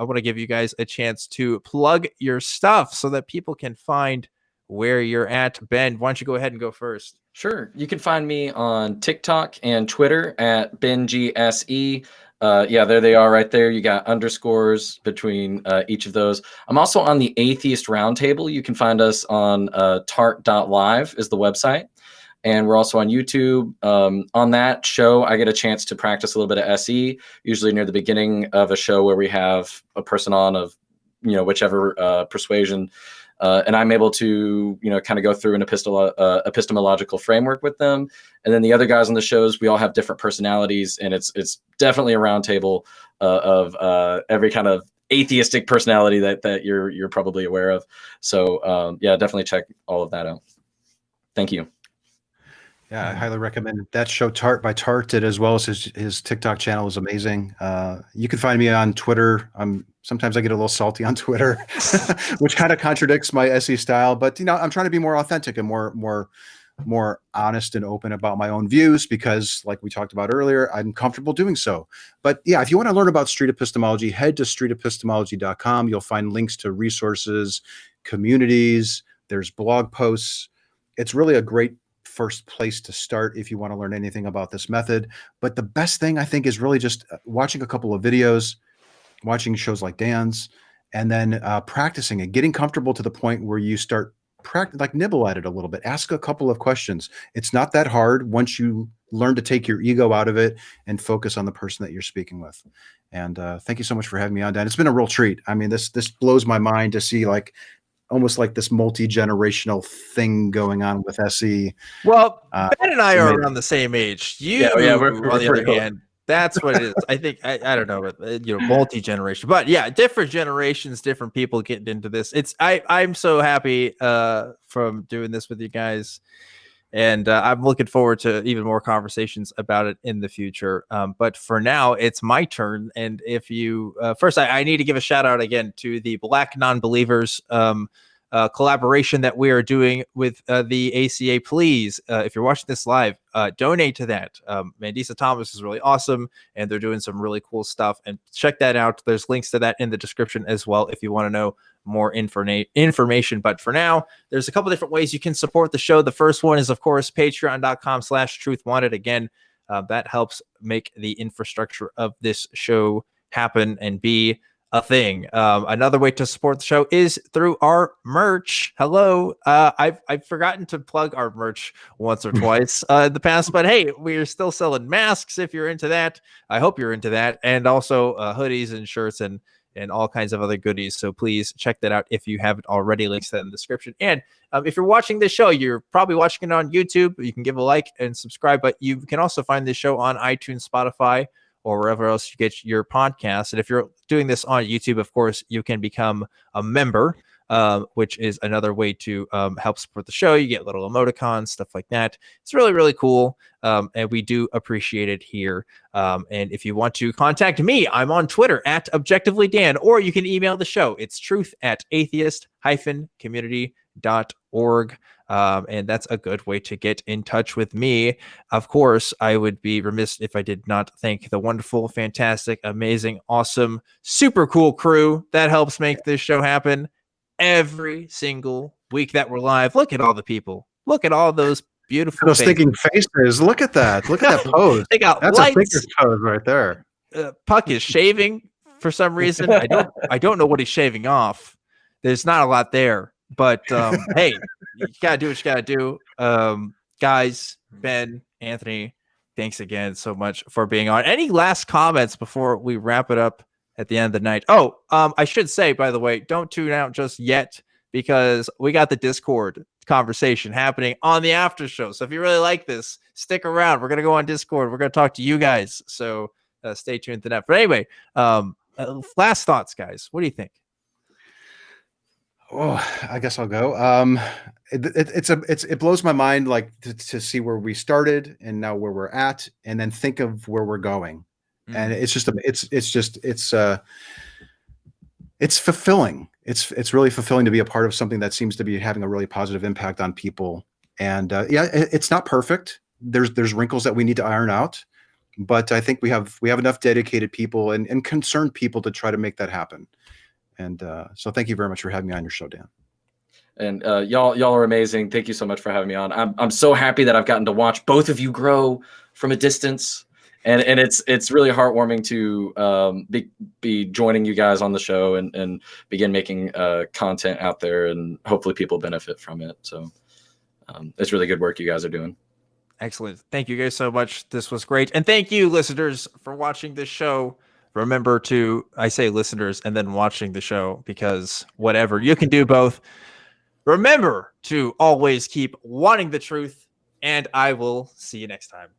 I want to give you guys a chance to plug your stuff so that people can find where you're at. Ben, why don't you go ahead and go first? Sure. You can find me on TikTok and Twitter at BenGSE. Yeah, there they are right there. You got underscores between each of those. I'm also on the Atheist Roundtable. You can find us on tart.live is the website. And we're also on YouTube. On that show, I get a chance to practice a little bit of SE, usually near the beginning of a show where we have a person on of, whichever persuasion. And I'm able to, kind of go through an epistemological framework with them. And then the other guys on the shows, we all have different personalities, and it's definitely a roundtable of every kind of atheistic personality that you're probably aware of. So yeah, definitely check all of that out. Thank you. Yeah, I highly recommend that show. Tart by Tart did, as well as his TikTok channel is amazing. You can find me on Twitter. Sometimes I get a little salty on Twitter, which kind of contradicts my SE style. But I'm trying to be more authentic and more honest and open about my own views, because, like we talked about earlier, I'm comfortable doing so. But yeah, if you want to learn about street epistemology, head to streetepistemology.com. You'll find links to resources, communities. There's blog posts. It's really a great first place to start if you want to learn anything about this method. But the best thing, I think, is really just watching a couple of videos, watching shows like Dan's, and then practicing it, getting comfortable to the point where you start nibble at it a little bit. Ask a couple of questions. It's not that hard once you learn to take your ego out of it and focus on the person that you're speaking with. And thank you so much for having me on, Dan. It's been a real treat. I mean, this blows my mind to see almost like this multi-generational thing going on with SE. Well, Ben and I are around the same age. We're on the other hand, that's what it is. I think I don't know, multi-generation, but yeah, different generations, different people getting into this. I'm so happy from doing this with you guys, and I'm looking forward to even more conversations about it in the future. But for now, it's my turn. And if you first, I need to give a shout out again to the Black Non-Believers collaboration that we are doing with the ACA. Please, if you're watching this live, donate to that. Mandisa Thomas is really awesome, and they're doing some really cool stuff. And check that out. There's links to that in the description as well if you want to know more information. But for now, there's a couple different ways you can support the show. The first one is, of course, patreon.com/truthwanted. Again, that helps make the infrastructure of this show happen and be a thing. Another way to support the show is through our merch. Hello. I've forgotten to plug our merch once or twice in the past, but hey, we're still selling masks if you're into that. I hope you're into that. And also hoodies and shirts and all kinds of other goodies. So please check that out if you haven't already. Links to that in the description. And if you're watching this show, you're probably watching it on YouTube. You can give a like and subscribe, but you can also find this show on iTunes, Spotify, or wherever else you get your podcast. And if you're doing this on YouTube, of course, you can become a member, which is another way to help support the show. You get little emoticons, stuff like that. It's really, really cool. And we do appreciate it here. And if you want to contact me, I'm on Twitter at ObjectivelyDan, or you can email the show. It's truth@atheist-community.org. And that's a good way to get in touch with me. Of course, I would be remiss if I did not thank the wonderful, fantastic, amazing, awesome, super cool crew that helps make this show happen every single week that we're live. Look at all the people. Look at all those beautiful those thinking faces. Look at that. Look at that pose. They got That's lights. A thinker's pose right there. Puck is shaving for some reason. I don't know what he's shaving off. There's not a lot there. But hey, you gotta do what you gotta do. Guys, Ben, Anthony, thanks again so much for being on. Any last comments before we wrap it up at the end of the night? Oh, I should say, by the way, don't tune out just yet, because we got the Discord conversation happening on the after show. So if you really like this, stick around. We're gonna go on Discord. We're gonna talk to you guys. So stay tuned to that. But anyway, last thoughts, guys. What do you think? Oh, I guess I'll go. It blows my mind, like to see where we started and now where we're at, and then think of where we're going. And it's fulfilling. It's really fulfilling to be a part of something that seems to be having a really positive impact on people. And yeah, it's not perfect. There's wrinkles that we need to iron out, but I think we have enough dedicated people and concerned people to try to make that happen. And so thank you very much for having me on your show, Dan. And y'all are amazing. Thank you so much for having me on. I'm so happy that I've gotten to watch both of you grow from a distance, and it's really heartwarming to be joining you guys on the show and begin making content out there, and hopefully people benefit from it. So it's really good work you guys are doing. Excellent. Thank you guys so much. This was great. And thank you, listeners, for watching this show. Remember to, I say listeners and then watching the show, because whatever, you can do both. Remember to always keep wanting the truth, and I will see you next time.